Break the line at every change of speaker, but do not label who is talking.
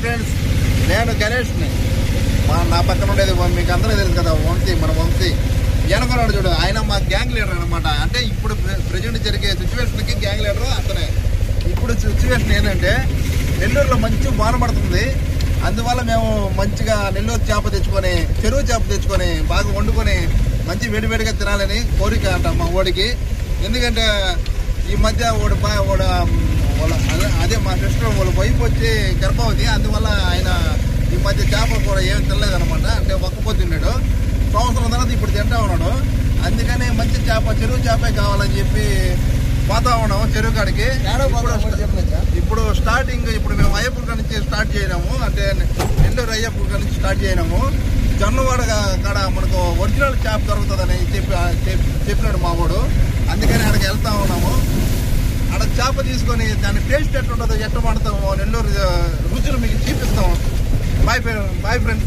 Friends, నేను గణేష్ని. నా పక్కన ఉండేది మీకు అందరూ తెలుసు కదా, మన వంశీ వెనకొన్నాడు చూడు, ఆయన మా గ్యాంగ్ లీడర్ అనమాట. అంటే ఇప్పుడు ప్రజెంట్ జరిగే సిచ్యువేషన్కి గ్యాంగ్ లీడర్ అతనే. ఇప్పుడు సిచ్యువేషన్ ఏంటంటే నెల్లూరులో మంచి వాన పడుతుంది. అందువల్ల మేము మంచిగా నెల్లూరు చేప తెచ్చుకొని, చెరువు చేప తెచ్చుకొని బాగా వండుకొని మంచి వేడివేడిగా తినాలని కోరిక అంట మా ఓడికి. ఎందుకంటే ఈ మధ్య అదే మా సిస్టర్ వాళ్ళ వైపు వచ్చి గర్భవతి, అందువల్ల ఆయన ఈ మధ్య చేపలు కూడా ఏమి తినలేదనమాట. అంటే ఒక్కపోతున్నాడు, సంవత్సరం తర్వాత ఇప్పుడు తింటా ఉన్నాడు. అందుకని మంచి చేప, చెరువు చేపే కావాలని చెప్పి పోతా ఉన్నాము చెరువు కాడికి. ఇప్పుడు స్టార్టింగ్ ఇప్పుడు మేము అయ్యప్ప నుంచి స్టార్ట్ చేయనాము, అంటే నెల్లూరు అయ్యప్ప నుంచి స్టార్ట్ చేయనాము. జొన్నవాడ కాడ మనకు ఒరిజినల్ చేప దొరుకుతుందని చెప్పినాడు మా వాడు. అందుకని అక్కడికి వెళ్తా ఉన్నాము. అక్కడ చేప తీసుకొని దాని టేస్ట్ ఎట్లా ఉంటుందో, ఎట్లా పడతామో నెల్లూరు రుచులు మీకు చూపిస్తాము. Boy friend.